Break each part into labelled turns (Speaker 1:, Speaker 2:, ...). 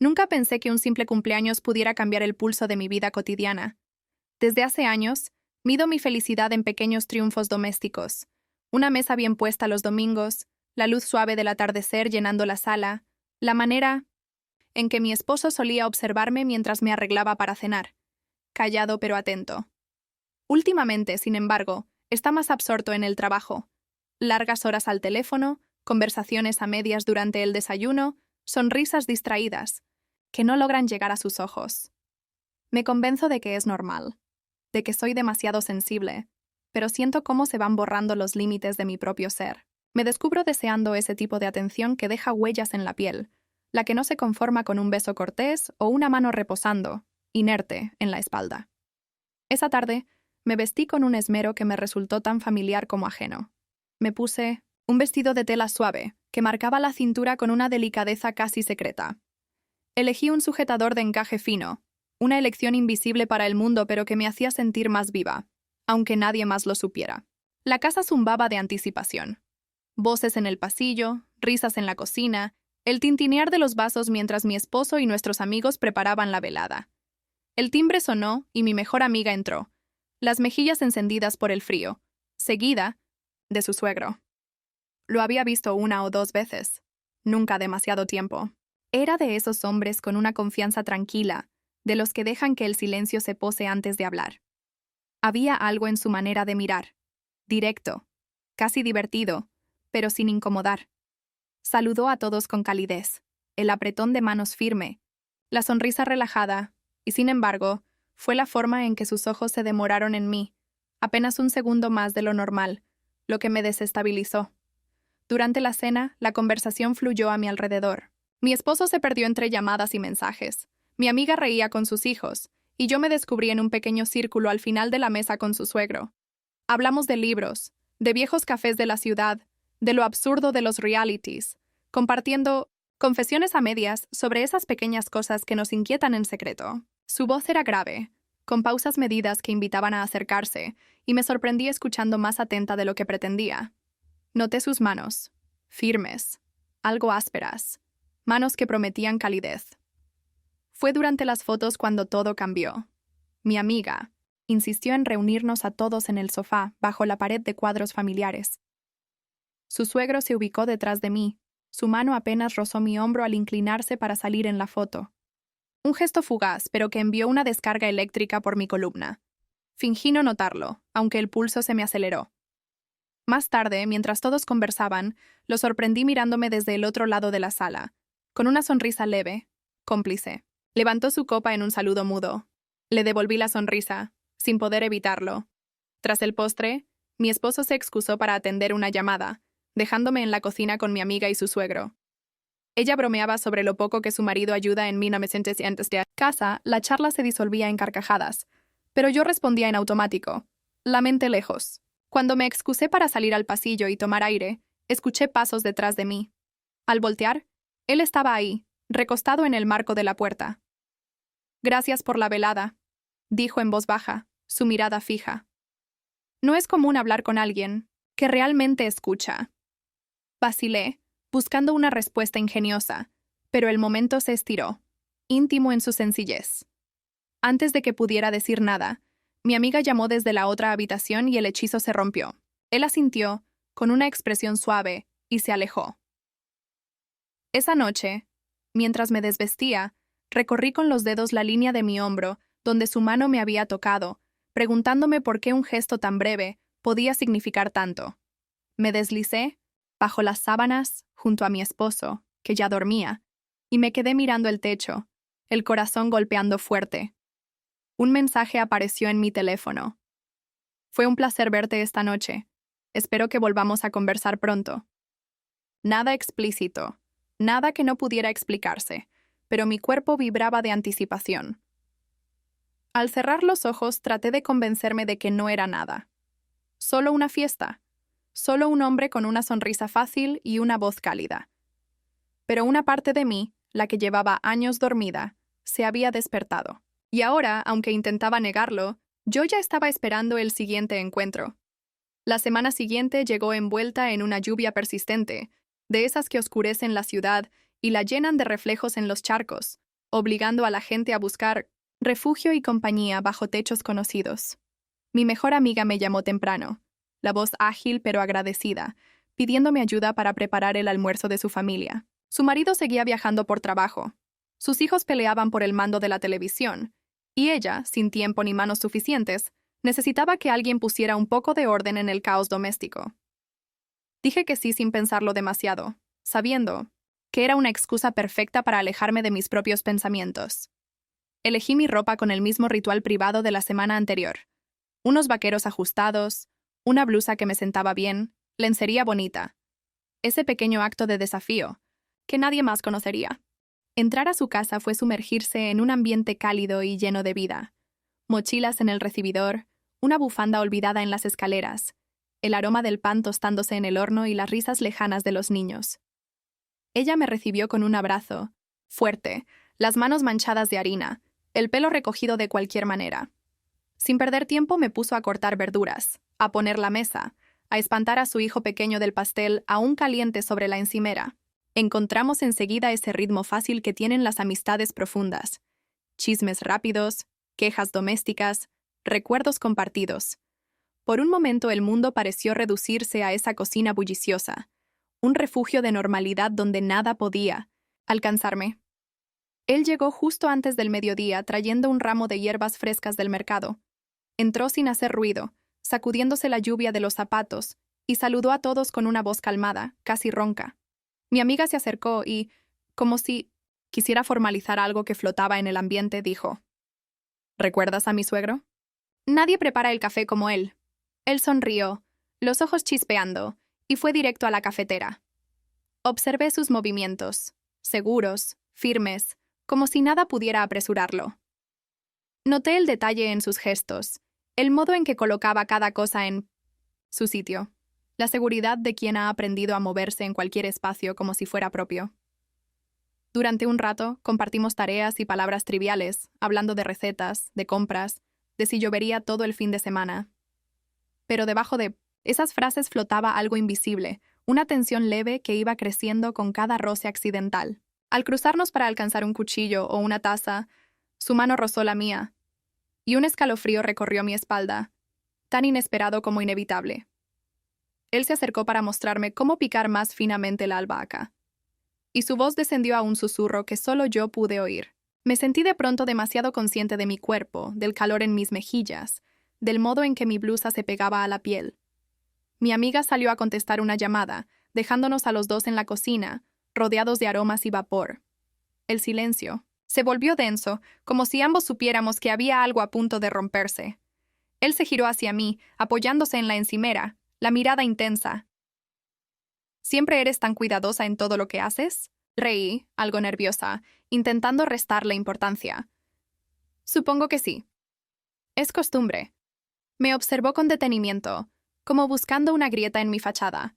Speaker 1: Nunca pensé que un simple cumpleaños pudiera cambiar el pulso de mi vida cotidiana. Desde hace años, mido mi felicidad en pequeños triunfos domésticos. Una mesa bien puesta los domingos, la luz suave del atardecer llenando la sala, la manera en que mi esposo solía observarme mientras me arreglaba para cenar, callado pero atento. Últimamente, sin embargo, está más absorto en el trabajo. Largas horas al teléfono, conversaciones a medias durante el desayuno, sonrisas distraídas, que no logran llegar a sus ojos. Me convenzo de que es normal, de que soy demasiado sensible, pero siento cómo se van borrando los límites de mi propio ser. Me descubro deseando ese tipo de atención que deja huellas en la piel, la que no se conforma con un beso cortés o una mano reposando, inerte, en la espalda. Esa tarde, me vestí con un esmero que me resultó tan familiar como ajeno. Me puse un vestido de tela suave, que marcaba la cintura con una delicadeza casi secreta. Elegí un sujetador de encaje fino, una elección invisible para el mundo pero que me hacía sentir más viva, aunque nadie más lo supiera. La casa zumbaba de anticipación. Voces en el pasillo, risas en la cocina, el tintinear de los vasos mientras mi esposo y nuestros amigos preparaban la velada. El timbre sonó y mi mejor amiga entró, las mejillas encendidas por el frío, seguida de su suegro. Lo había visto 1 o 2 veces, nunca demasiado tiempo. Era de esos hombres con una confianza tranquila, de los que dejan que el silencio se pose antes de hablar. Había algo en su manera de mirar, directo, casi divertido, pero sin incomodar. Saludó a todos con calidez, el apretón de manos firme, la sonrisa relajada, y sin embargo, fue la forma en que sus ojos se demoraron en mí, apenas un segundo más de lo normal, lo que me desestabilizó. Durante la cena, la conversación fluyó a mi alrededor. Mi esposo se perdió entre llamadas y mensajes. Mi amiga reía con sus hijos, y yo me descubrí en un pequeño círculo al final de la mesa con su suegro. Hablamos de libros, de viejos cafés de la ciudad, de lo absurdo de los realities, compartiendo confesiones a medias sobre esas pequeñas cosas que nos inquietan en secreto. Su voz era grave, con pausas medidas que invitaban a acercarse, y me sorprendí escuchando más atenta de lo que pretendía. Noté sus manos, firmes, algo ásperas, manos que prometían calidez. Fue durante las fotos cuando todo cambió. Mi amiga insistió en reunirnos a todos en el sofá bajo la pared de cuadros familiares. Su suegro se ubicó detrás de mí, su mano apenas rozó mi hombro al inclinarse para salir en la foto. Un gesto fugaz, pero que envió una descarga eléctrica por mi columna. Fingí no notarlo, aunque el pulso se me aceleró. Más tarde, mientras todos conversaban, lo sorprendí mirándome desde el otro lado de la sala, con una sonrisa leve, cómplice. Levantó su copa en un saludo mudo. Le devolví la sonrisa, sin poder evitarlo. Tras el postre, mi esposo se excusó para atender una llamada, dejándome en la cocina con mi amiga y su suegro. Ella bromeaba sobre lo poco que su marido ayuda en 1900 de casa, la charla se disolvía en carcajadas, pero yo respondía en automático, la mente lejos. Cuando me excusé para salir al pasillo y tomar aire, escuché pasos detrás de mí. Al voltear, él estaba ahí, recostado en el marco de la puerta. «Gracias por la velada», dijo en voz baja, su mirada fija. No es común hablar con alguien que realmente escucha. Vacilé, buscando una respuesta ingeniosa, pero el momento se estiró, íntimo en su sencillez. Antes de que pudiera decir nada, mi amiga llamó desde la otra habitación y el hechizo se rompió. Él asintió, con una expresión suave, y se alejó. Esa noche, mientras me desvestía, recorrí con los dedos la línea de mi hombro, donde su mano me había tocado, preguntándome por qué un gesto tan breve podía significar tanto. Me deslicé, bajo las sábanas, junto a mi esposo, que ya dormía, y me quedé mirando el techo, el corazón golpeando fuerte. Un mensaje apareció en mi teléfono. Fue un placer verte esta noche. Espero que volvamos a conversar pronto. Nada explícito, nada que no pudiera explicarse, pero mi cuerpo vibraba de anticipación. Al cerrar los ojos traté de convencerme de que no era nada. Solo una fiesta. Solo un hombre con una sonrisa fácil y una voz cálida. Pero una parte de mí, la que llevaba años dormida, se había despertado. Y ahora, aunque intentaba negarlo, yo ya estaba esperando el siguiente encuentro. La semana siguiente llegó envuelta en una lluvia persistente, de esas que oscurecen la ciudad y la llenan de reflejos en los charcos, obligando a la gente a buscar refugio y compañía bajo techos conocidos. Mi mejor amiga me llamó temprano, la voz ágil pero agradecida, pidiéndome ayuda para preparar el almuerzo de su familia. Su marido seguía viajando por trabajo. Sus hijos peleaban por el mando de la televisión, y ella, sin tiempo ni manos suficientes, necesitaba que alguien pusiera un poco de orden en el caos doméstico. Dije que sí sin pensarlo demasiado, sabiendo que era una excusa perfecta para alejarme de mis propios pensamientos. Elegí mi ropa con el mismo ritual privado de la semana anterior. Unos vaqueros ajustados, una blusa que me sentaba bien, lencería bonita. Ese pequeño acto de desafío, que nadie más conocería. Entrar a su casa fue sumergirse en un ambiente cálido y lleno de vida. Mochilas en el recibidor, una bufanda olvidada en las escaleras, el aroma del pan tostándose en el horno y las risas lejanas de los niños. Ella me recibió con un abrazo, fuerte, las manos manchadas de harina, el pelo recogido de cualquier manera. Sin perder tiempo me puso a cortar verduras, a poner la mesa, a espantar a su hijo pequeño del pastel aún caliente sobre la encimera. Encontramos enseguida ese ritmo fácil que tienen las amistades profundas. Chismes rápidos, quejas domésticas, recuerdos compartidos. Por un momento el mundo pareció reducirse a esa cocina bulliciosa, un refugio de normalidad donde nada podía alcanzarme. Él llegó justo antes del mediodía trayendo un ramo de hierbas frescas del mercado. Entró sin hacer ruido, sacudiéndose la lluvia de los zapatos, y saludó a todos con una voz calmada, casi ronca. Mi amiga se acercó y, como si quisiera formalizar algo que flotaba en el ambiente, dijo: ¿Recuerdas a mi suegro? Nadie prepara el café como él. Él sonrió, los ojos chispeando, y fue directo a la cafetera. Observé sus movimientos, seguros, firmes, como si nada pudiera apresurarlo. Noté el detalle en sus gestos, el modo en que colocaba cada cosa en su sitio, la seguridad de quien ha aprendido a moverse en cualquier espacio como si fuera propio. Durante un rato compartimos tareas y palabras triviales, hablando de recetas, de compras, de si llovería todo el fin de semana. Pero debajo de esas frases flotaba algo invisible, una tensión leve que iba creciendo con cada roce accidental. Al cruzarnos para alcanzar un cuchillo o una taza, su mano rozó la mía, y un escalofrío recorrió mi espalda, tan inesperado como inevitable. Él se acercó para mostrarme cómo picar más finamente la albahaca, y su voz descendió a un susurro que solo yo pude oír. Me sentí de pronto demasiado consciente de mi cuerpo, del calor en mis mejillas, del modo en que mi blusa se pegaba a la piel. Mi amiga salió a contestar una llamada, dejándonos a los dos en la cocina, rodeados de aromas y vapor. El silencio se volvió denso, como si ambos supiéramos que había algo a punto de romperse. Él se giró hacia mí, apoyándose en la encimera, la mirada intensa. ¿Siempre eres tan cuidadosa en todo lo que haces? Reí, algo nerviosa, intentando restarle importancia. Supongo que sí. Es costumbre. Me observó con detenimiento, como buscando una grieta en mi fachada.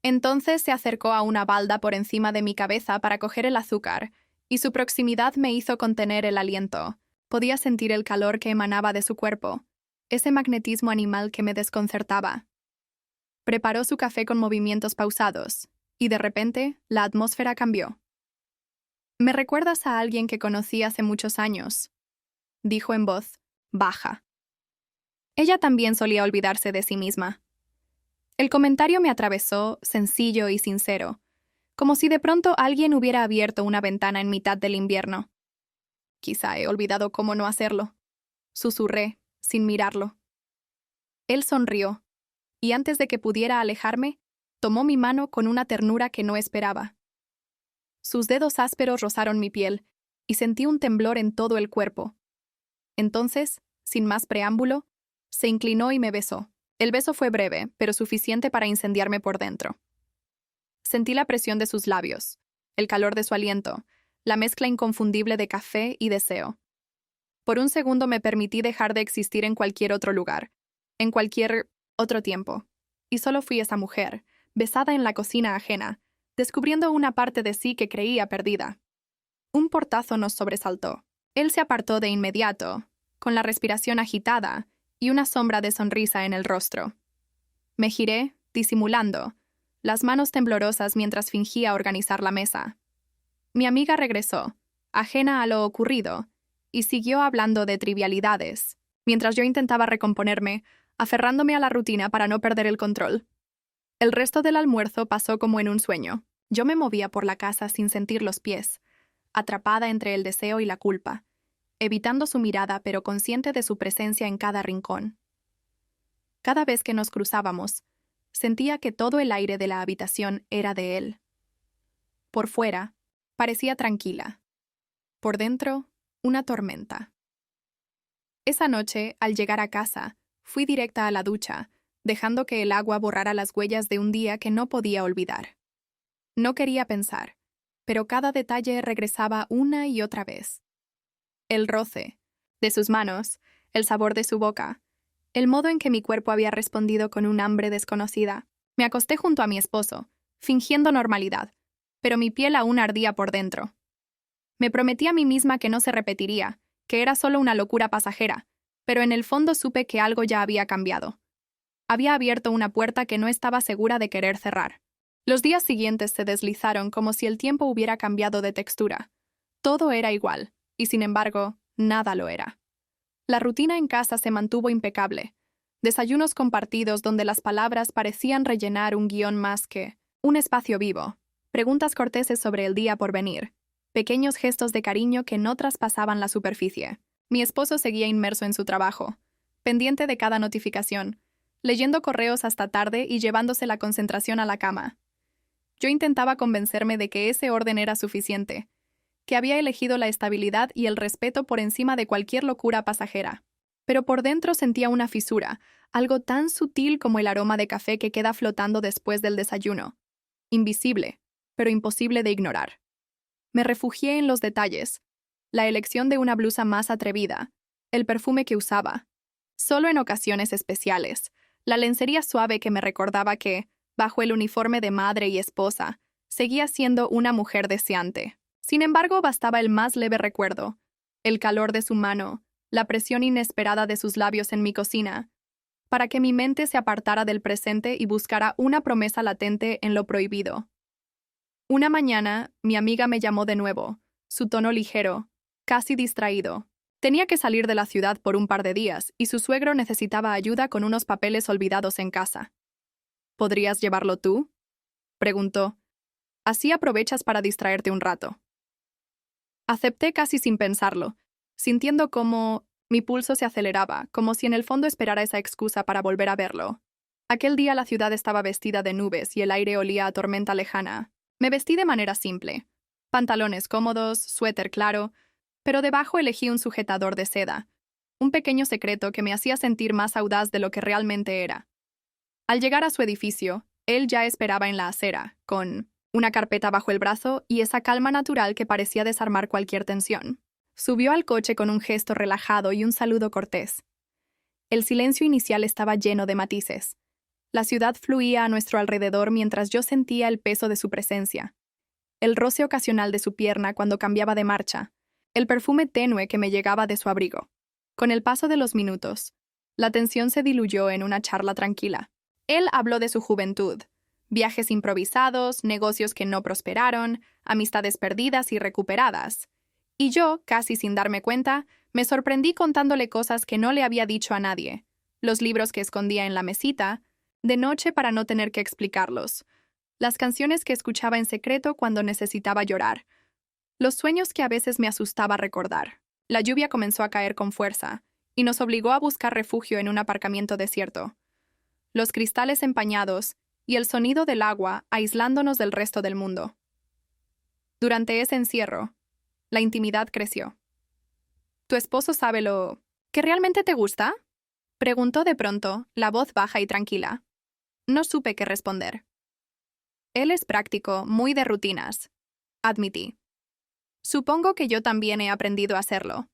Speaker 1: Entonces se acercó a una balda por encima de mi cabeza para coger el azúcar, y su proximidad me hizo contener el aliento. Podía sentir el calor que emanaba de su cuerpo, ese magnetismo animal que me desconcertaba. Preparó su café con movimientos pausados, y de repente la atmósfera cambió. «Me recuerdas a alguien que conocí hace muchos años», dijo en voz baja. Ella también solía olvidarse de sí misma. El comentario me atravesó, sencillo y sincero, como si de pronto alguien hubiera abierto una ventana en mitad del invierno. Quizá he olvidado cómo no hacerlo. Susurré, sin mirarlo. Él sonrió, y antes de que pudiera alejarme, tomó mi mano con una ternura que no esperaba. Sus dedos ásperos rozaron mi piel, y sentí un temblor en todo el cuerpo. Entonces, sin más preámbulo, se inclinó y me besó. El beso fue breve, pero suficiente para incendiarme por dentro. Sentí la presión de sus labios, el calor de su aliento, la mezcla inconfundible de café y deseo. Por un segundo me permití dejar de existir en cualquier otro lugar, en cualquier otro tiempo, y solo fui esa mujer, besada en la cocina ajena, descubriendo una parte de sí que creía perdida. Un portazo nos sobresaltó. Él se apartó de inmediato, con la respiración agitada y una sombra de sonrisa en el rostro. Me giré, disimulando, las manos temblorosas mientras fingía organizar la mesa. Mi amiga regresó, ajena a lo ocurrido, y siguió hablando de trivialidades, mientras yo intentaba recomponerme, aferrándome a la rutina para no perder el control. El resto del almuerzo pasó como en un sueño. Yo me movía por la casa sin sentir los pies, atrapada entre el deseo y la culpa, evitando su mirada pero consciente de su presencia en cada rincón. Cada vez que nos cruzábamos, sentía que todo el aire de la habitación era de él. Por fuera, parecía tranquila. Por dentro, una tormenta. Esa noche, al llegar a casa, fui directa a la ducha, dejando que el agua borrara las huellas de un día que no podía olvidar. No quería pensar, pero cada detalle regresaba una y otra vez. El roce de sus manos, el sabor de su boca, el modo en que mi cuerpo había respondido con un hambre desconocida. Me acosté junto a mi esposo, fingiendo normalidad, pero mi piel aún ardía por dentro. Me prometí a mí misma que no se repetiría, que era solo una locura pasajera, pero en el fondo supe que algo ya había cambiado. Había abierto una puerta que no estaba segura de querer cerrar. Los días siguientes se deslizaron como si el tiempo hubiera cambiado de textura. Todo era igual, y sin embargo, nada lo era. La rutina en casa se mantuvo impecable. Desayunos compartidos donde las palabras parecían rellenar un guión más que un espacio vivo. Preguntas corteses sobre el día por venir. Pequeños gestos de cariño que no traspasaban la superficie. Mi esposo seguía inmerso en su trabajo, pendiente de cada notificación, leyendo correos hasta tarde y llevándose la concentración a la cama. Yo intentaba convencerme de que ese orden era suficiente, que había elegido la estabilidad y el respeto por encima de cualquier locura pasajera. Pero por dentro sentía una fisura, algo tan sutil como el aroma de café que queda flotando después del desayuno. Invisible, pero imposible de ignorar. Me refugié en los detalles, la elección de una blusa más atrevida, el perfume que usaba. Solo en ocasiones especiales, la lencería suave que me recordaba que, bajo el uniforme de madre y esposa, seguía siendo una mujer deseante. Sin embargo, bastaba el más leve recuerdo, el calor de su mano, la presión inesperada de sus labios en mi cocina, para que mi mente se apartara del presente y buscara una promesa latente en lo prohibido. Una mañana, mi amiga me llamó de nuevo, su tono ligero, casi distraído. Tenía que salir de la ciudad por un par de días y su suegro necesitaba ayuda con unos papeles olvidados en casa. ¿Podrías llevarlo tú?, preguntó. Así aprovechas para distraerte un rato. Acepté casi sin pensarlo, sintiendo cómo mi pulso se aceleraba, como si en el fondo esperara esa excusa para volver a verlo. Aquel día la ciudad estaba vestida de nubes y el aire olía a tormenta lejana. Me vestí de manera simple. Pantalones cómodos, suéter claro, pero debajo elegí un sujetador de seda, un pequeño secreto que me hacía sentir más audaz de lo que realmente era. Al llegar a su edificio, él ya esperaba en la acera, con una carpeta bajo el brazo y esa calma natural que parecía desarmar cualquier tensión. Subió al coche con un gesto relajado y un saludo cortés. El silencio inicial estaba lleno de matices. La ciudad fluía a nuestro alrededor mientras yo sentía el peso de su presencia. El roce ocasional de su pierna cuando cambiaba de marcha, el perfume tenue que me llegaba de su abrigo. Con el paso de los minutos, la tensión se diluyó en una charla tranquila. Él habló de su juventud, viajes improvisados, negocios que no prosperaron, amistades perdidas y recuperadas. Y yo, casi sin darme cuenta, me sorprendí contándole cosas que no le había dicho a nadie, los libros que escondía en la mesita, de noche para no tener que explicarlos, las canciones que escuchaba en secreto cuando necesitaba llorar, los sueños que a veces me asustaba recordar. La lluvia comenzó a caer con fuerza, y nos obligó a buscar refugio en un aparcamiento desierto. Los cristales empañados y el sonido del agua aislándonos del resto del mundo. Durante ese encierro, la intimidad creció. ¿Tu esposo sabe lo que realmente te gusta?, preguntó de pronto, la voz baja y tranquila. No supe qué responder. Él es práctico, muy de rutinas, admití. Supongo que yo también he aprendido a hacerlo.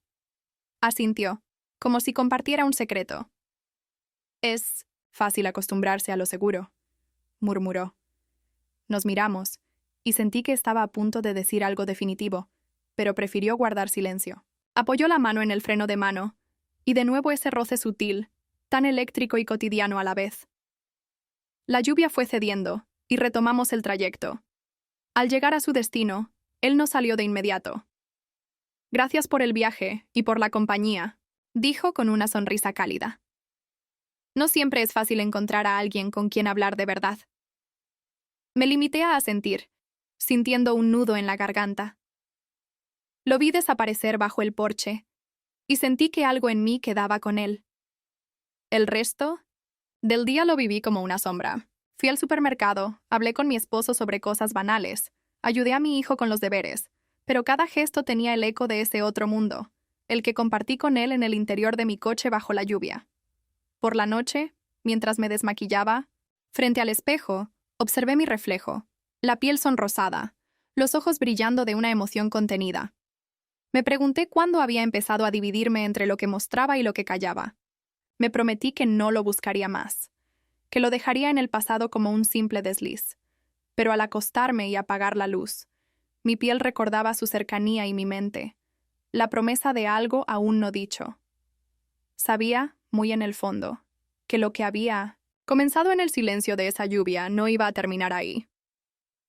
Speaker 1: Asintió, como si compartiera un secreto. Es fácil acostumbrarse a lo seguro, murmuró. Nos miramos, y sentí que estaba a punto de decir algo definitivo, pero prefirió guardar silencio. Apoyó la mano en el freno de mano, y de nuevo ese roce sutil, tan eléctrico y cotidiano a la vez. La lluvia fue cediendo, y retomamos el trayecto. Al llegar a su destino, él no salió de inmediato. Gracias por el viaje y por la compañía, dijo con una sonrisa cálida. No siempre es fácil encontrar a alguien con quien hablar de verdad. Me limité a asentir, sintiendo un nudo en la garganta. Lo vi desaparecer bajo el porche, y sentí que algo en mí quedaba con él. El resto del día lo viví como una sombra. Fui al supermercado, hablé con mi esposo sobre cosas banales, ayudé a mi hijo con los deberes, pero cada gesto tenía el eco de ese otro mundo, el que compartí con él en el interior de mi coche bajo la lluvia. Por la noche, mientras me desmaquillaba, frente al espejo, observé mi reflejo, la piel sonrosada, los ojos brillando de una emoción contenida. Me pregunté cuándo había empezado a dividirme entre lo que mostraba y lo que callaba. Me prometí que no lo buscaría más, que lo dejaría en el pasado como un simple desliz. Pero al acostarme y apagar la luz, mi piel recordaba su cercanía y mi mente, la promesa de algo aún no dicho. Sabía, muy en el fondo, que lo que había comenzado en el silencio de esa lluvia no iba a terminar ahí.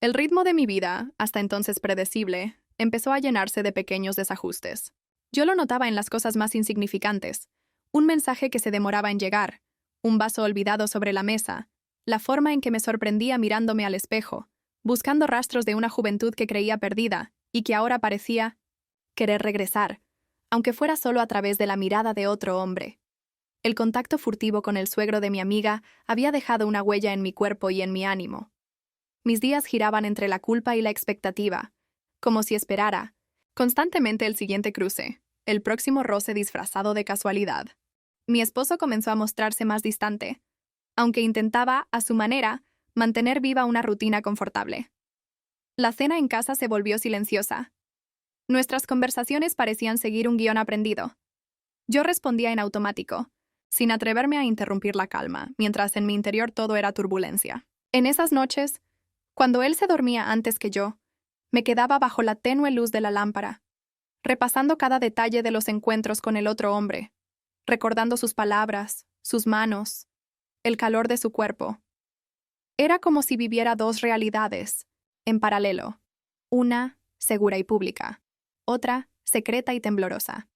Speaker 1: El ritmo de mi vida, hasta entonces predecible, empezó a llenarse de pequeños desajustes. Yo lo notaba en las cosas más insignificantes: un mensaje que se demoraba en llegar, un vaso olvidado sobre la mesa, la forma en que me sorprendía mirándome al espejo, buscando rastros de una juventud que creía perdida y que ahora parecía querer regresar, aunque fuera solo a través de la mirada de otro hombre. El contacto furtivo con el suegro de mi amiga había dejado una huella en mi cuerpo y en mi ánimo. Mis días giraban entre la culpa y la expectativa, como si esperara constantemente el siguiente cruce, el próximo roce disfrazado de casualidad. Mi esposo comenzó a mostrarse más distante, aunque intentaba, a su manera, mantener viva una rutina confortable. La cena en casa se volvió silenciosa. Nuestras conversaciones parecían seguir un guión aprendido. Yo respondía en automático, sin atreverme a interrumpir la calma, mientras en mi interior todo era turbulencia. En esas noches, cuando él se dormía antes que yo, me quedaba bajo la tenue luz de la lámpara, repasando cada detalle de los encuentros con el otro hombre, recordando sus palabras, sus manos, el calor de su cuerpo. Era como si viviera dos realidades, en paralelo, una segura y pública, otra secreta y temblorosa.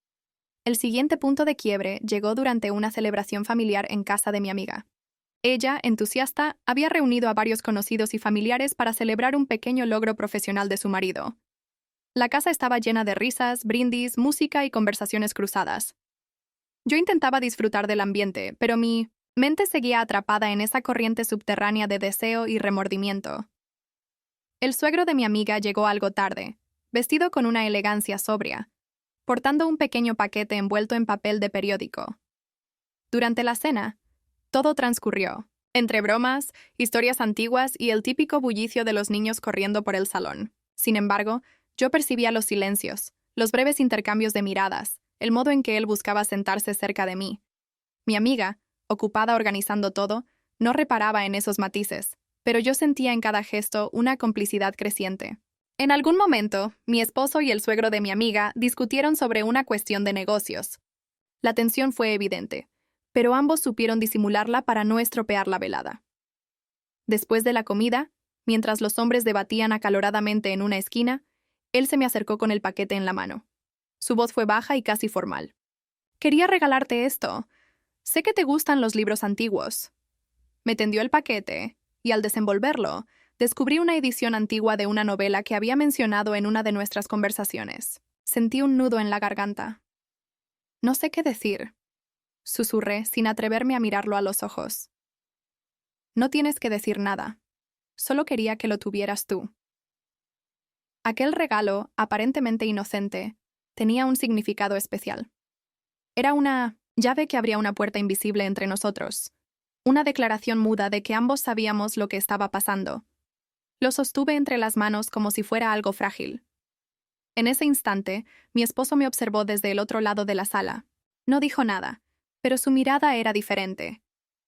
Speaker 1: El siguiente punto de quiebre llegó durante una celebración familiar en casa de mi amiga. Ella, entusiasta, había reunido a varios conocidos y familiares para celebrar un pequeño logro profesional de su marido. La casa estaba llena de risas, brindis, música y conversaciones cruzadas. Yo intentaba disfrutar del ambiente, pero mi mente seguía atrapada en esa corriente subterránea de deseo y remordimiento. El suegro de mi amiga llegó algo tarde, vestido con una elegancia sobria, portando un pequeño paquete envuelto en papel de periódico. Durante la cena, todo transcurrió, entre bromas, historias antiguas y el típico bullicio de los niños corriendo por el salón. Sin embargo, yo percibía los silencios, los breves intercambios de miradas, el modo en que él buscaba sentarse cerca de mí. Mi amiga, ocupada organizando todo, no reparaba en esos matices, pero yo sentía en cada gesto una complicidad creciente. En algún momento, mi esposo y el suegro de mi amiga discutieron sobre una cuestión de negocios. La tensión fue evidente, pero ambos supieron disimularla para no estropear la velada. Después de la comida, mientras los hombres debatían acaloradamente en una esquina, él se me acercó con el paquete en la mano. Su voz fue baja y casi formal. «Quería regalarte esto. Sé que te gustan los libros antiguos». Me tendió el paquete, y al desenvolverlo, descubrí una edición antigua de una novela que había mencionado en una de nuestras conversaciones. Sentí un nudo en la garganta. «No sé qué decir», susurré sin atreverme a mirarlo a los ojos. «No tienes que decir nada. Solo quería que lo tuvieras tú». Aquel regalo, aparentemente inocente, tenía un significado especial. Era una llave que abría una puerta invisible entre nosotros, una declaración muda de que ambos sabíamos lo que estaba pasando. Lo sostuve entre las manos como si fuera algo frágil. En ese instante, mi esposo me observó desde el otro lado de la sala. No dijo nada, pero su mirada era diferente.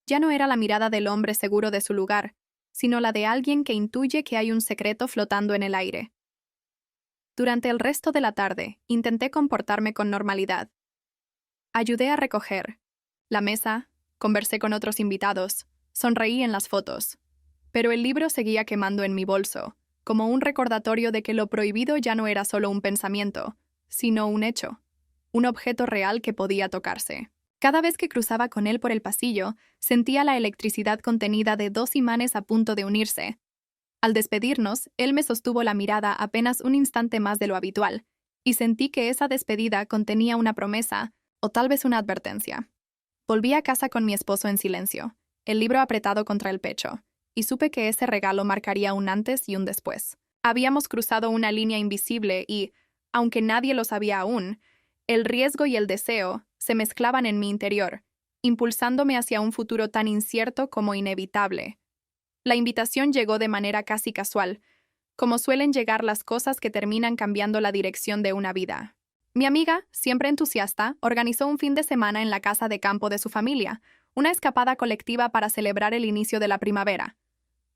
Speaker 1: Ya no era la mirada del hombre seguro de su lugar, sino la de alguien que intuye que hay un secreto flotando en el aire. Durante el resto de la tarde, intenté comportarme con normalidad. Ayudé a recoger la mesa, conversé con otros invitados, sonreí en las fotos, pero el libro seguía quemando en mi bolso, como un recordatorio de que lo prohibido ya no era solo un pensamiento, sino un hecho, un objeto real que podía tocarse. Cada vez que cruzaba con él por el pasillo, sentía la electricidad contenida de dos imanes a punto de unirse. Al despedirnos, él me sostuvo la mirada apenas un instante más de lo habitual, y sentí que esa despedida contenía una promesa, o tal vez una advertencia. Volví a casa con mi esposo en silencio, el libro apretado contra el pecho, y supe que ese regalo marcaría un antes y un después. Habíamos cruzado una línea invisible y, aunque nadie lo sabía aún, el riesgo y el deseo se mezclaban en mi interior, impulsándome hacia un futuro tan incierto como inevitable. La invitación llegó de manera casi casual, como suelen llegar las cosas que terminan cambiando la dirección de una vida. Mi amiga, siempre entusiasta, organizó un fin de semana en la casa de campo de su familia, una escapada colectiva para celebrar el inicio de la primavera.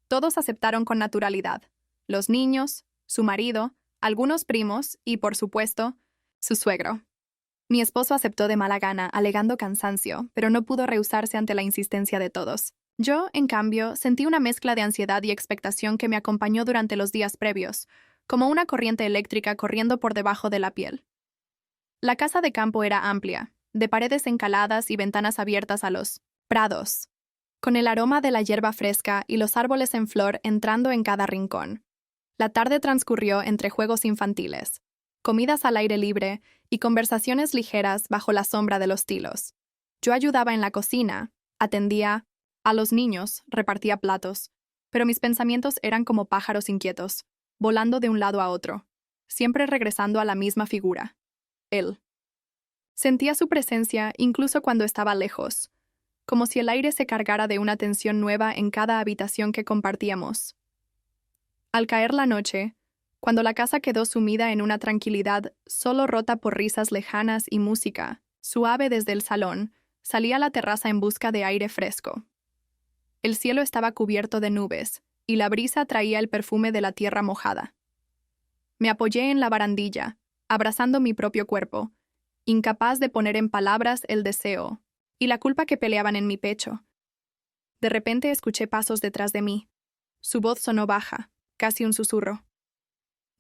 Speaker 1: Todos aceptaron con naturalidad. Los niños, su marido, algunos primos y, por supuesto, su suegro. Mi esposo aceptó de mala gana, alegando cansancio, pero no pudo rehusarse ante la insistencia de todos. Yo, en cambio, sentí una mezcla de ansiedad y expectación que me acompañó durante los días previos, como una corriente eléctrica corriendo por debajo de la piel. La casa de campo era amplia, de paredes encaladas y ventanas abiertas a los prados, con el aroma de la hierba fresca y los árboles en flor entrando en cada rincón. La tarde transcurrió entre juegos infantiles, comidas al aire libre y conversaciones ligeras bajo la sombra de los tilos. Yo ayudaba en la cocina, atendía a los niños, repartía platos, pero mis pensamientos eran como pájaros inquietos, volando de un lado a otro, siempre regresando a la misma figura, él. Sentía su presencia incluso cuando estaba lejos, como si el aire se cargara de una tensión nueva en cada habitación que compartíamos. Al caer la noche, cuando la casa quedó sumida en una tranquilidad solo rota por risas lejanas y música, suave desde el salón, salí a la terraza en busca de aire fresco. El cielo estaba cubierto de nubes, y la brisa traía el perfume de la tierra mojada. Me apoyé en la barandilla, abrazando mi propio cuerpo, incapaz de poner en palabras el deseo y la culpa que peleaban en mi pecho. De repente escuché pasos detrás de mí. Su voz sonó baja, casi un susurro.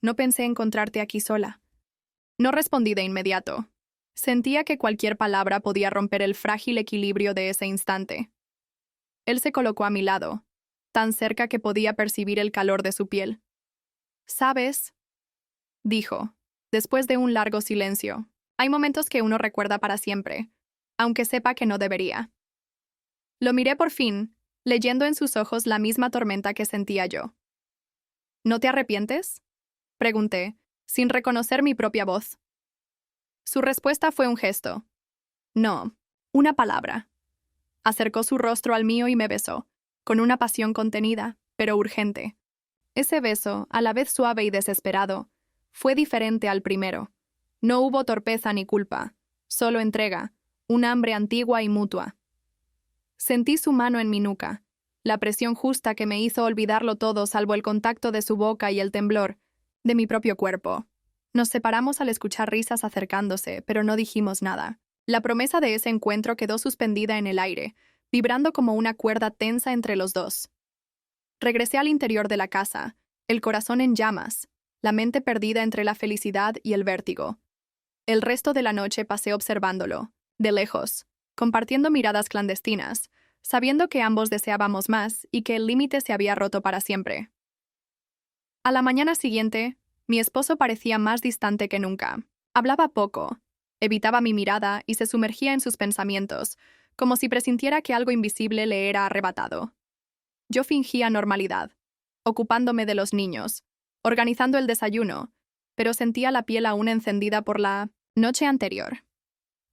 Speaker 1: No pensé encontrarte aquí sola. No respondí de inmediato. Sentía que cualquier palabra podía romper el frágil equilibrio de ese instante. Él se colocó a mi lado, tan cerca que podía percibir el calor de su piel. ¿Sabes?, dijo, después de un largo silencio. Hay momentos que uno recuerda para siempre, aunque sepa que no debería. Lo miré por fin, leyendo en sus ojos la misma tormenta que sentía yo. ¿No te arrepientes?, pregunté, sin reconocer mi propia voz. Su respuesta fue un gesto. No, una palabra. Acercó su rostro al mío y me besó, con una pasión contenida, pero urgente. Ese beso, a la vez suave y desesperado, fue diferente al primero. No hubo torpeza ni culpa, solo entrega, un hambre antigua y mutua. Sentí su mano en mi nuca, la presión justa que me hizo olvidarlo todo salvo el contacto de su boca y el temblor de mi propio cuerpo. Nos separamos al escuchar risas acercándose, pero no dijimos nada. La promesa de ese encuentro quedó suspendida en el aire, vibrando como una cuerda tensa entre los dos. Regresé al interior de la casa, el corazón en llamas, la mente perdida entre la felicidad y el vértigo. El resto de la noche pasé observándolo, de lejos, compartiendo miradas clandestinas, sabiendo que ambos deseábamos más y que el límite se había roto para siempre. A la mañana siguiente, mi esposo parecía más distante que nunca. Hablaba poco, evitaba mi mirada y se sumergía en sus pensamientos, como si presintiera que algo invisible le era arrebatado. Yo fingía normalidad, ocupándome de los niños, organizando el desayuno, pero sentía la piel aún encendida por la noche anterior.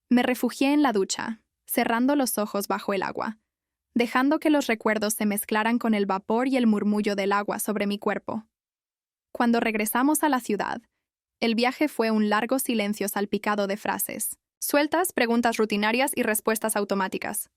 Speaker 1: Me refugié en la ducha, cerrando los ojos bajo el agua, dejando que los recuerdos se mezclaran con el vapor y el murmullo del agua sobre mi cuerpo. Cuando regresamos a la ciudad, el viaje fue un largo silencio salpicado de frases, sueltas, preguntas rutinarias y respuestas automáticas.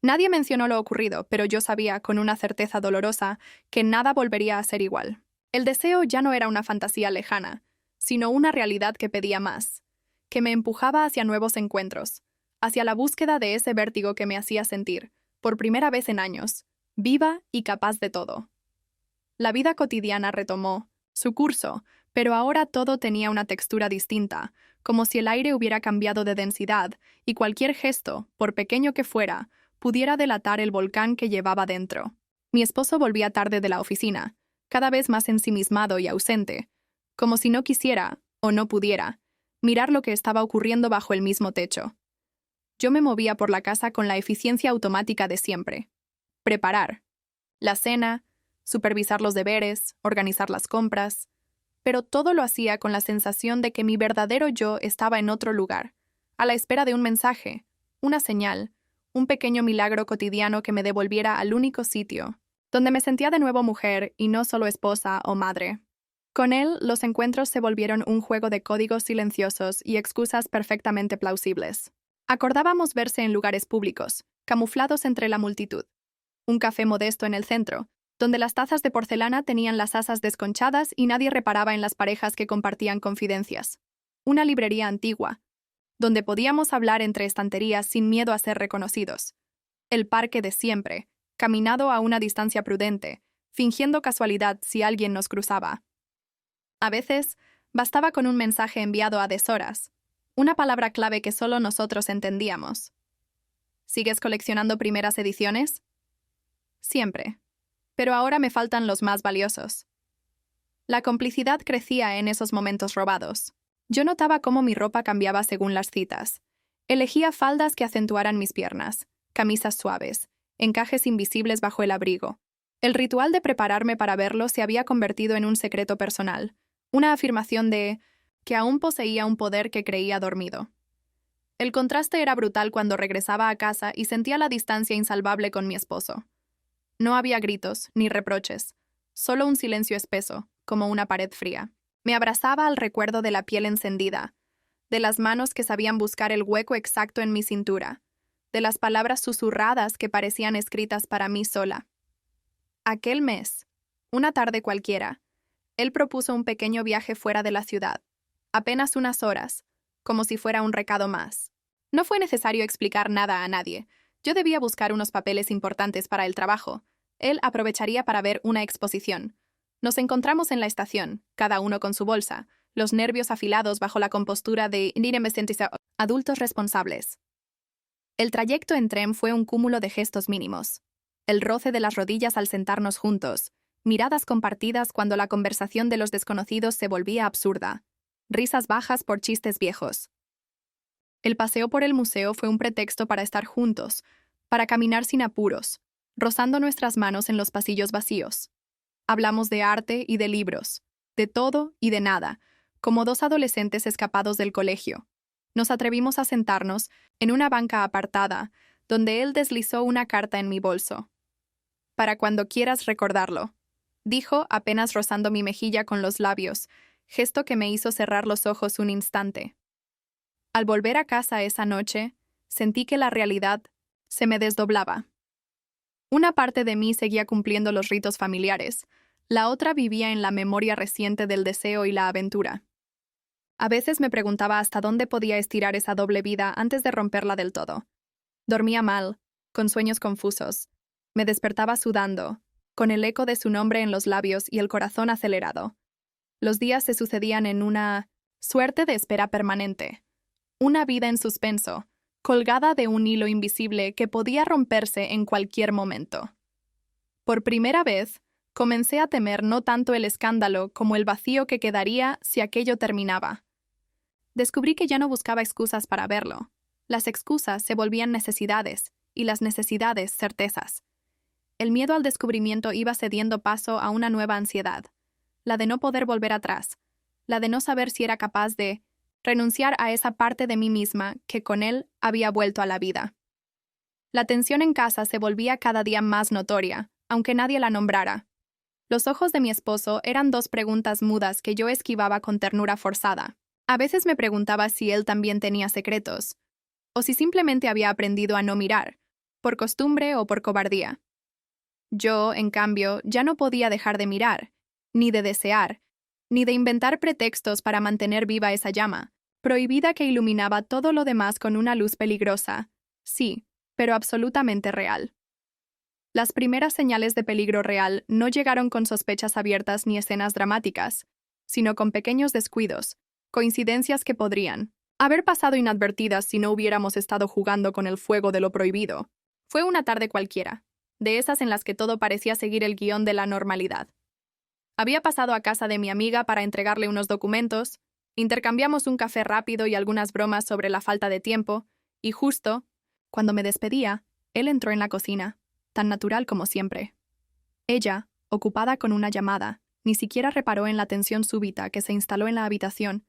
Speaker 1: Nadie mencionó lo ocurrido, pero yo sabía, con una certeza dolorosa, que nada volvería a ser igual. El deseo ya no era una fantasía lejana, sino una realidad que pedía más, que me empujaba hacia nuevos encuentros, hacia la búsqueda de ese vértigo que me hacía sentir, por primera vez en años, viva y capaz de todo. La vida cotidiana retomó su curso, Pero ahora todo tenía una textura distinta, como si el aire hubiera cambiado de densidad, y cualquier gesto, por pequeño que fuera, pudiera delatar el volcán que llevaba dentro. Mi esposo volvía tarde de la oficina, cada vez más ensimismado y ausente, como si no quisiera, o no pudiera, mirar lo que estaba ocurriendo bajo el mismo techo. Yo me movía por la casa con la eficiencia automática de siempre. Preparar la cena, supervisar los deberes, organizar las compras, pero todo lo hacía con la sensación de que mi verdadero yo estaba en otro lugar, a la espera de un mensaje, una señal, un pequeño milagro cotidiano que me devolviera al único sitio, donde me sentía de nuevo mujer y no solo esposa o madre. Con él, los encuentros se volvieron un juego de códigos silenciosos y excusas perfectamente plausibles. Acordábamos verse en lugares públicos, camuflados entre la multitud. Un café modesto en el centro, donde las tazas de porcelana tenían las asas desconchadas y nadie reparaba en las parejas que compartían confidencias. Una librería antigua, donde podíamos hablar entre estanterías sin miedo a ser reconocidos. El parque de siempre, caminado a una distancia prudente, fingiendo casualidad si alguien nos cruzaba. A veces, bastaba con un mensaje enviado a deshoras, una palabra clave que solo nosotros entendíamos. ¿Sigues coleccionando primeras ediciones? Siempre. Pero ahora me faltan los más valiosos. La complicidad crecía en esos momentos robados. Yo notaba cómo mi ropa cambiaba según las citas. Elegía faldas que acentuaran mis piernas, camisas suaves, encajes invisibles bajo el abrigo. El ritual de prepararme para verlo se había convertido en un secreto personal, una afirmación de que aún poseía un poder que creía dormido. El contraste era brutal cuando regresaba a casa y sentía la distancia insalvable con mi esposo. No había gritos, ni reproches, solo un silencio espeso, como una pared fría. Me abrazaba al recuerdo de la piel encendida, de las manos que sabían buscar el hueco exacto en mi cintura, de las palabras susurradas que parecían escritas para mí sola. Aquel mes, una tarde cualquiera, él propuso un pequeño viaje fuera de la ciudad, apenas unas horas, como si fuera un recado más. No fue necesario explicar nada a nadie. Yo debía buscar unos papeles importantes para el trabajo. Él aprovecharía para ver una exposición. Nos encontramos en la estación, cada uno con su bolsa, los nervios afilados bajo la compostura de adultos responsables. El trayecto en tren fue un cúmulo de gestos mínimos. El roce de las rodillas al sentarnos juntos, miradas compartidas cuando la conversación de los desconocidos se volvía absurda, risas bajas por chistes viejos. El paseo por el museo fue un pretexto para estar juntos, para caminar sin apuros, rozando nuestras manos en los pasillos vacíos. Hablamos de arte y de libros, de todo y de nada, como dos adolescentes escapados del colegio. Nos atrevimos a sentarnos en una banca apartada, donde él deslizó una carta en mi bolso. «Para cuando quieras recordarlo», dijo apenas rozando mi mejilla con los labios, gesto que me hizo cerrar los ojos un instante. Al volver a casa esa noche, sentí que la realidad se me desdoblaba. Una parte de mí seguía cumpliendo los ritos familiares, la otra vivía en la memoria reciente del deseo y la aventura. A veces me preguntaba hasta dónde podía estirar esa doble vida antes de romperla del todo. Dormía mal, con sueños confusos. Me despertaba sudando, con el eco de su nombre en los labios y el corazón acelerado. Los días se sucedían en una suerte de espera permanente. Una vida en suspenso, colgada de un hilo invisible que podía romperse en cualquier momento. Por primera vez, comencé a temer no tanto el escándalo como el vacío que quedaría si aquello terminaba. Descubrí que ya no buscaba excusas para verlo. Las excusas se volvían necesidades, y las necesidades certezas. El miedo al descubrimiento iba cediendo paso a una nueva ansiedad, la de no poder volver atrás, la de no saber si era capaz de renunciar a esa parte de mí misma que con él había vuelto a la vida. La tensión en casa se volvía cada día más notoria, aunque nadie la nombrara. Los ojos de mi esposo eran dos preguntas mudas que yo esquivaba con ternura forzada. A veces me preguntaba si él también tenía secretos, o si simplemente había aprendido a no mirar, por costumbre o por cobardía. Yo, en cambio, ya no podía dejar de mirar, ni de desear, ni de inventar pretextos para mantener viva esa llama, prohibida que iluminaba todo lo demás con una luz peligrosa, sí, pero absolutamente real. Las primeras señales de peligro real no llegaron con sospechas abiertas ni escenas dramáticas, sino con pequeños descuidos, coincidencias que podrían haber pasado inadvertidas si no hubiéramos estado jugando con el fuego de lo prohibido. Fue una tarde cualquiera, de esas en las que todo parecía seguir el guión de la normalidad. Había pasado a casa de mi amiga para entregarle unos documentos, intercambiamos un café rápido y algunas bromas sobre la falta de tiempo, y justo, cuando me despedía, él entró en la cocina, tan natural como siempre. Ella, ocupada con una llamada, ni siquiera reparó en la tensión súbita que se instaló en la habitación,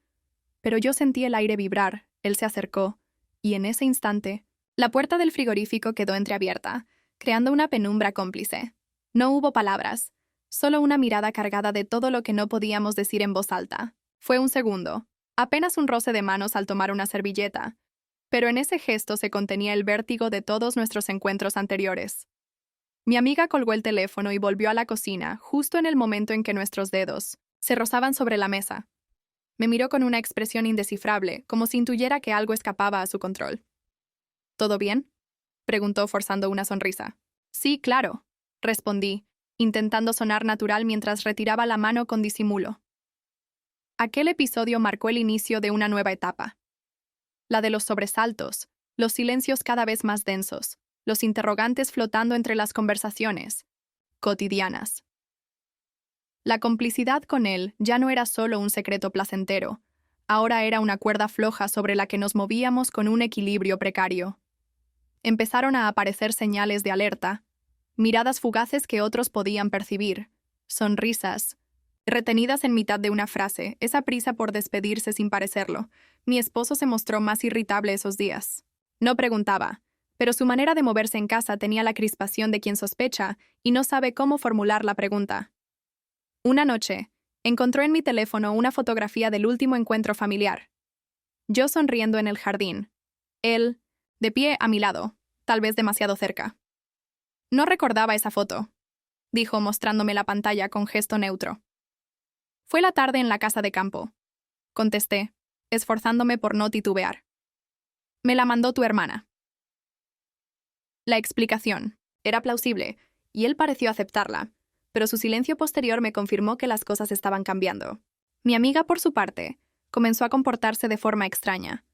Speaker 1: pero yo sentí el aire vibrar, él se acercó, y en ese instante, la puerta del frigorífico quedó entreabierta, creando una penumbra cómplice. No hubo palabras, solo una mirada cargada de todo lo que no podíamos decir en voz alta. Fue un segundo, apenas un roce de manos al tomar una servilleta, pero en ese gesto se contenía el vértigo de todos nuestros encuentros anteriores. Mi amiga colgó el teléfono y volvió a la cocina justo en el momento en que nuestros dedos se rozaban sobre la mesa. Me miró con una expresión indescifrable, como si intuyera que algo escapaba a su control. ¿Todo bien?, preguntó forzando una sonrisa. Sí, claro, respondí, intentando sonar natural mientras retiraba la mano con disimulo. Aquel episodio marcó el inicio de una nueva etapa. La de los sobresaltos, los silencios cada vez más densos, los interrogantes flotando entre las conversaciones cotidianas. La complicidad con él ya no era solo un secreto placentero, ahora era una cuerda floja sobre la que nos movíamos con un equilibrio precario. Empezaron a aparecer señales de alerta, miradas fugaces que otros podían percibir, sonrisas, retenidas en mitad de una frase, esa prisa por despedirse sin parecerlo. Mi esposo se mostró más irritable esos días. No preguntaba, pero su manera de moverse en casa tenía la crispación de quien sospecha y no sabe cómo formular la pregunta. Una noche, encontró en mi teléfono una fotografía del último encuentro familiar. Yo sonriendo en el jardín. Él, de pie a mi lado, tal vez demasiado cerca. No recordaba esa foto, dijo mostrándome la pantalla con gesto neutro. Fue la tarde en la casa de campo, contesté, esforzándome por no titubear. Me la mandó tu hermana. La explicación era plausible, y él pareció aceptarla, pero su silencio posterior me confirmó que las cosas estaban cambiando. Mi amiga, por su parte, comenzó a comportarse de forma extraña.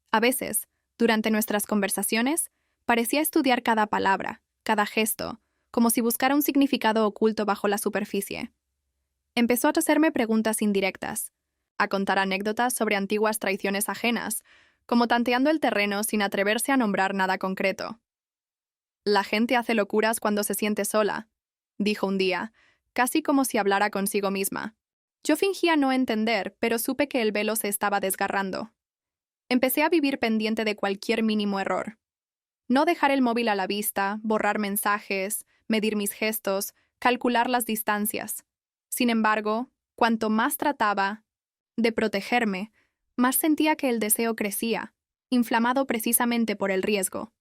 Speaker 1: A veces, durante nuestras conversaciones, parecía estudiar cada palabra, cada gesto, como si buscara un significado oculto bajo la superficie. Empezó a hacerme preguntas indirectas, a contar anécdotas sobre antiguas traiciones ajenas, como tanteando el terreno sin atreverse a nombrar nada concreto. La gente hace locuras cuando se siente sola, dijo un día, casi como si hablara consigo misma. Yo fingía no entender, pero supe que el velo se estaba desgarrando. Empecé a vivir pendiente de cualquier mínimo error. No dejar el móvil a la vista, borrar mensajes, medir mis gestos, calcular las distancias. Sin embargo, cuanto más trataba de protegerme, más sentía que el deseo crecía, inflamado precisamente por el riesgo.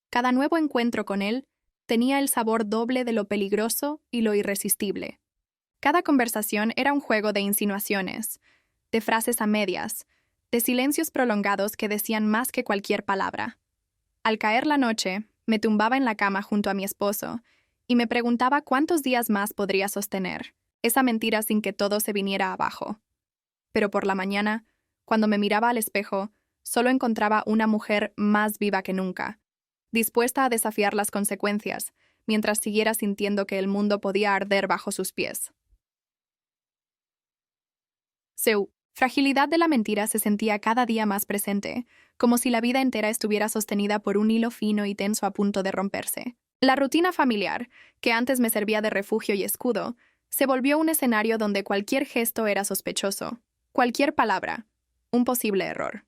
Speaker 1: Cada nuevo encuentro con él tenía el sabor doble de lo peligroso y lo irresistible. Cada conversación era un juego de insinuaciones, de frases a medias, de silencios prolongados que decían más que cualquier palabra. Al caer la noche, me tumbaba en la cama junto a mi esposo y me preguntaba cuántos días más podría sostener esa mentira sin que todo se viniera abajo. Pero por la mañana, cuando me miraba al espejo, solo encontraba una mujer más viva que nunca, dispuesta a desafiar las consecuencias, mientras siguiera sintiendo que el mundo podía arder bajo sus pies. Su fragilidad de la mentira se sentía cada día más presente, como si la vida entera estuviera sostenida por un hilo fino y tenso a punto de romperse. La rutina familiar, que antes me servía de refugio y escudo, se volvió un escenario donde cualquier gesto era sospechoso, cualquier palabra, un posible error.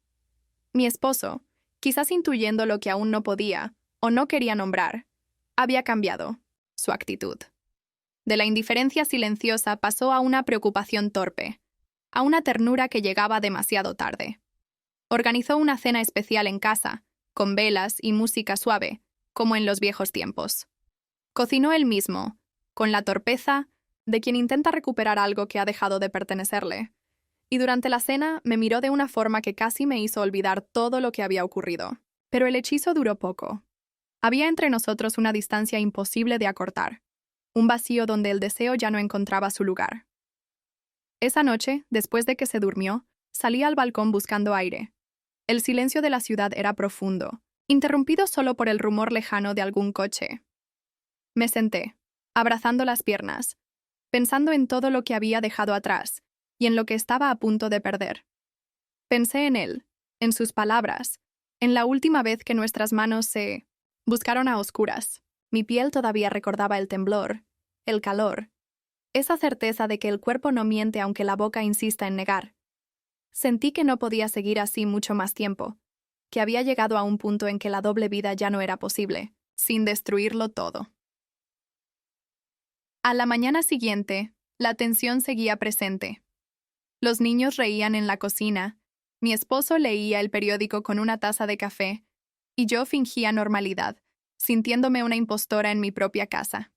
Speaker 1: Mi esposo, quizás intuyendo lo que aún no podía o no quería nombrar, había cambiado su actitud. De la indiferencia silenciosa pasó a una preocupación torpe, a una ternura que llegaba demasiado tarde. Organizó una cena especial en casa, con velas y música suave, como en los viejos tiempos. Cocinó él mismo, con la torpeza de quien intenta recuperar algo que ha dejado de pertenecerle. Y durante la cena me miró de una forma que casi me hizo olvidar todo lo que había ocurrido. Pero el hechizo duró poco. Había entre nosotros una distancia imposible de acortar, un vacío donde el deseo ya no encontraba su lugar. Esa noche, después de que se durmió, salí al balcón buscando aire. El silencio de la ciudad era profundo, interrumpido solo por el rumor lejano de algún coche. Me senté, abrazando las piernas, pensando en todo lo que había dejado atrás y en lo que estaba a punto de perder. Pensé en él, en sus palabras, en la última vez que nuestras manos se buscaron a oscuras. Mi piel todavía recordaba el temblor, el calor, esa certeza de que el cuerpo no miente aunque la boca insista en negar. Sentí que no podía seguir así mucho más tiempo, que había llegado a un punto en que la doble vida ya no era posible, sin destruirlo todo. A la mañana siguiente, la tensión seguía presente. Los niños reían en la cocina, mi esposo leía el periódico con una taza de café, y yo fingía normalidad, sintiéndome una impostora en mi propia casa.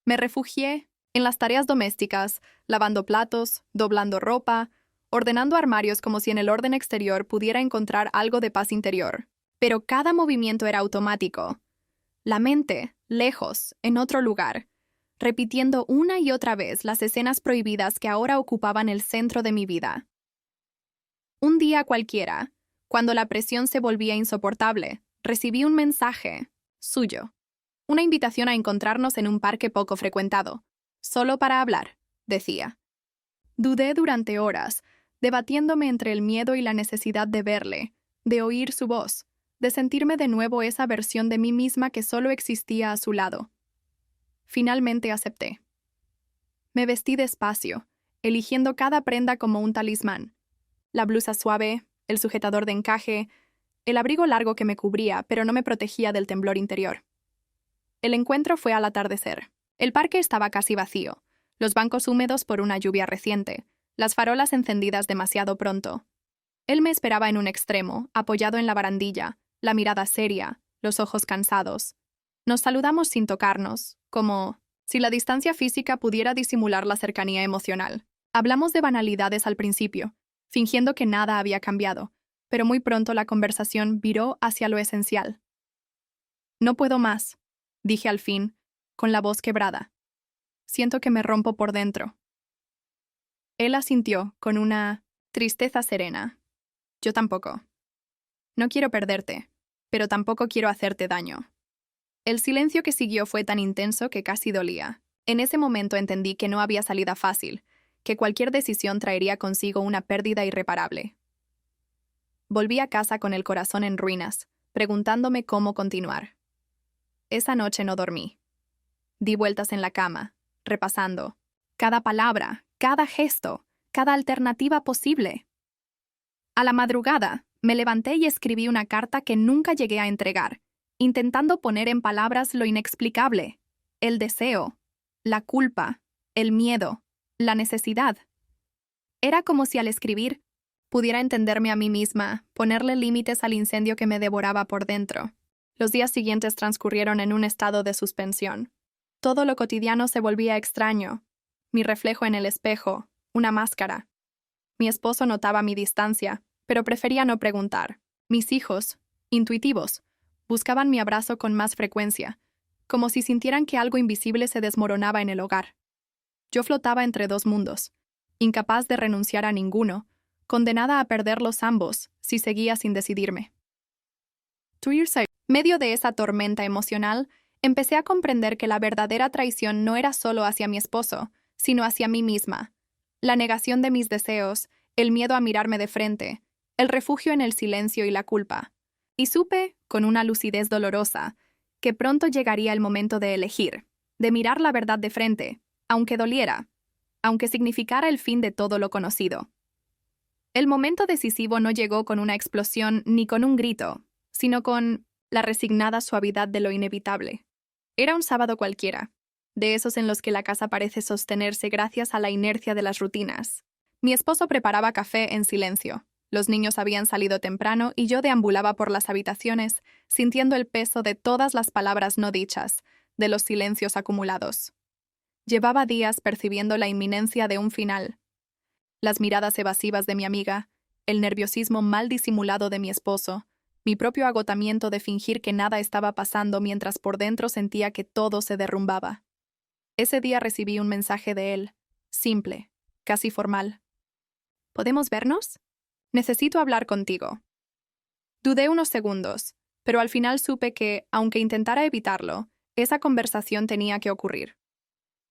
Speaker 1: Me refugié en las tareas domésticas, lavando platos, doblando ropa, ordenando armarios como si en el orden exterior pudiera encontrar algo de paz interior. Pero cada movimiento era automático. La mente, lejos, en otro lugar, repitiendo una y otra vez las escenas prohibidas que ahora ocupaban el centro de mi vida. Un día cualquiera, cuando la presión se volvía insoportable, recibí un mensaje suyo. Una invitación a encontrarnos en un parque poco frecuentado. Solo para hablar, decía. Dudé durante horas, debatiéndome entre el miedo y la necesidad de verle, de oír su voz, de sentirme de nuevo esa versión de mí misma que solo existía a su lado. Finalmente acepté. Me vestí despacio, eligiendo cada prenda como un talismán. La blusa suave, el sujetador de encaje, el abrigo largo que me cubría, pero no me protegía del temblor interior. El encuentro fue al atardecer. El parque estaba casi vacío, los bancos húmedos por una lluvia reciente, las farolas encendidas demasiado pronto. Él me esperaba en un extremo, apoyado en la barandilla, la mirada seria, los ojos cansados. Nos saludamos sin tocarnos, como si la distancia física pudiera disimular la cercanía emocional. Hablamos de banalidades al principio, fingiendo que nada había cambiado, pero muy pronto la conversación viró hacia lo esencial. No puedo más, dije al fin, con la voz quebrada. Siento que me rompo por dentro. Él asintió con una tristeza serena. Yo tampoco. No quiero perderte, pero tampoco quiero hacerte daño. El silencio que siguió fue tan intenso que casi dolía. En ese momento entendí que no había salida fácil, que cualquier decisión traería consigo una pérdida irreparable. Volví a casa con el corazón en ruinas, preguntándome cómo continuar. Esa noche no dormí. Di vueltas en la cama, repasando cada palabra, cada gesto, cada alternativa posible. A la madrugada, me levanté y escribí una carta que nunca llegué a entregar, intentando poner en palabras lo inexplicable, el deseo, la culpa, el miedo, la necesidad. Era como si al escribir pudiera entenderme a mí misma, ponerle límites al incendio que me devoraba por dentro. Los días siguientes transcurrieron en un estado de suspensión. Todo lo cotidiano se volvía extraño. Mi reflejo en el espejo, una máscara. Mi esposo notaba mi distancia, pero prefería no preguntar. Mis hijos, intuitivos, buscaban mi abrazo con más frecuencia, como si sintieran que algo invisible se desmoronaba en el hogar. Yo flotaba entre dos mundos, incapaz de renunciar a ninguno, condenada a perderlos ambos si seguía sin decidirme. En medio de esa tormenta emocional, empecé a comprender que la verdadera traición no era solo hacia mi esposo, sino hacia mí misma. La negación de mis deseos, el miedo a mirarme de frente, el refugio en el silencio y la culpa. Y supe, con una lucidez dolorosa, que pronto llegaría el momento de elegir, de mirar la verdad de frente, aunque doliera, aunque significara el fin de todo lo conocido. El momento decisivo no llegó con una explosión ni con un grito, sino con la resignada suavidad de lo inevitable. Era un sábado cualquiera, de esos en los que la casa parece sostenerse gracias a la inercia de las rutinas. Mi esposo preparaba café en silencio. Los niños habían salido temprano y yo deambulaba por las habitaciones, sintiendo el peso de todas las palabras no dichas, de los silencios acumulados. Llevaba días percibiendo la inminencia de un final. Las miradas evasivas de mi amiga, el nerviosismo mal disimulado de mi esposo, mi propio agotamiento de fingir que nada estaba pasando mientras por dentro sentía que todo se derrumbaba. Ese día recibí un mensaje de él, simple, casi formal. ¿Podemos vernos? Necesito hablar contigo. Dudé unos segundos, pero al final supe que, aunque intentara evitarlo, esa conversación tenía que ocurrir.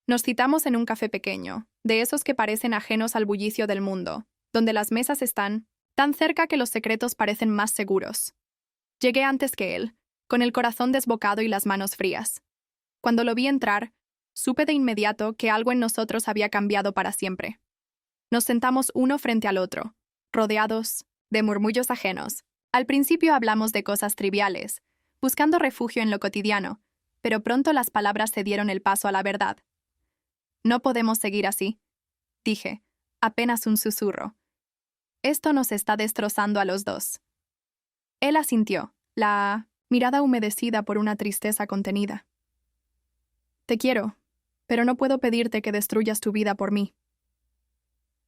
Speaker 1: Nos citamos en un café pequeño, de esos que parecen ajenos al bullicio del mundo, donde las mesas están tan cerca que los secretos parecen más seguros. Llegué antes que él, con el corazón desbocado y las manos frías. Cuando lo vi entrar, supe de inmediato que algo en nosotros había cambiado para siempre. Nos sentamos uno frente al otro, rodeados de murmullos ajenos. Al principio hablamos de cosas triviales, buscando refugio en lo cotidiano, pero pronto las palabras cedieron el paso a la verdad. No podemos seguir así, dije, apenas un susurro. Esto nos está destrozando a los dos. Él asintió, la mirada humedecida por una tristeza contenida. Te quiero, pero no puedo pedirte que destruyas tu vida por mí.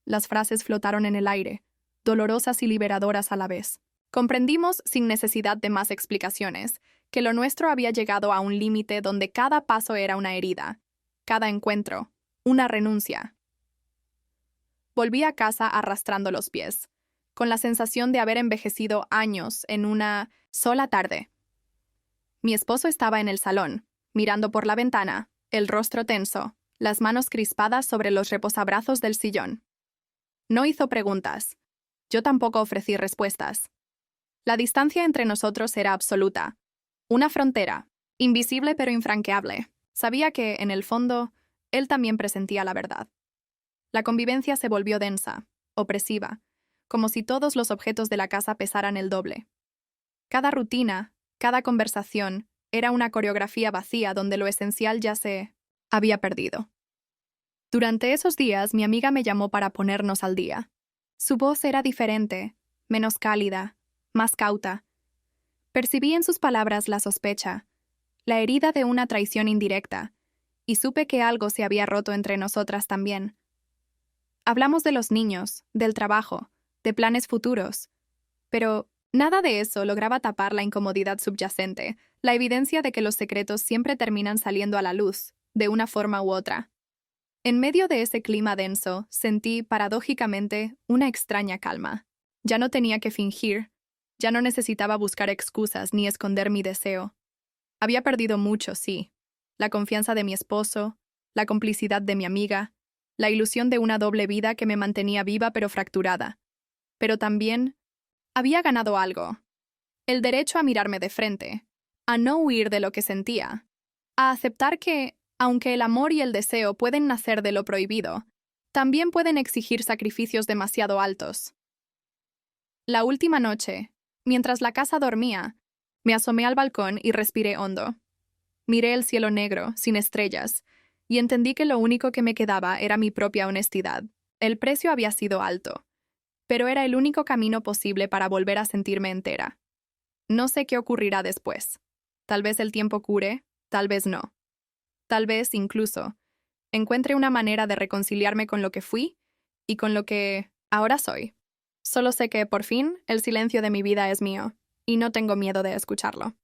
Speaker 1: Las frases flotaron en el aire, dolorosas y liberadoras a la vez. Comprendimos, sin necesidad de más explicaciones, que lo nuestro había llegado a un límite donde cada paso era una herida, cada encuentro, una renuncia. Volví a casa arrastrando los pies, con la sensación de haber envejecido años en una sola tarde. Mi esposo estaba en el salón, mirando por la ventana, el rostro tenso, las manos crispadas sobre los reposabrazos del sillón. No hizo preguntas. Yo tampoco ofrecí respuestas. La distancia entre nosotros era absoluta. Una frontera, invisible pero infranqueable. Sabía que, en el fondo, él también presentía la verdad. La convivencia se volvió densa, opresiva, como si todos los objetos de la casa pesaran el doble. Cada rutina, cada conversación, era una coreografía vacía donde lo esencial ya se había perdido. Durante esos días, mi amiga me llamó para ponernos al día. Su voz era diferente, menos cálida, más cauta. Percibí en sus palabras la sospecha, la herida de una traición indirecta, y supe que algo se había roto entre nosotras también. Hablamos de los niños, del trabajo, de planes futuros, pero nada de eso lograba tapar la incomodidad subyacente, la evidencia de que los secretos siempre terminan saliendo a la luz, de una forma u otra. En medio de ese clima denso, sentí, paradójicamente, una extraña calma. Ya no tenía que fingir, ya no necesitaba buscar excusas ni esconder mi deseo. Había perdido mucho, sí. La confianza de mi esposo, la complicidad de mi amiga, la ilusión de una doble vida que me mantenía viva pero fracturada. Pero también había ganado algo. El derecho a mirarme de frente, a no huir de lo que sentía, a aceptar que, aunque el amor y el deseo pueden nacer de lo prohibido, también pueden exigir sacrificios demasiado altos. La última noche, mientras la casa dormía, me asomé al balcón y respiré hondo. Miré el cielo negro, sin estrellas, y entendí que lo único que me quedaba era mi propia honestidad. El precio había sido alto, pero era el único camino posible para volver a sentirme entera. No sé qué ocurrirá después. Tal vez el tiempo cure, tal vez no. Tal vez, incluso, encuentre una manera de reconciliarme con lo que fui y con lo que ahora soy. Solo sé que, por fin, el silencio de mi vida es mío, y no tengo miedo de escucharlo.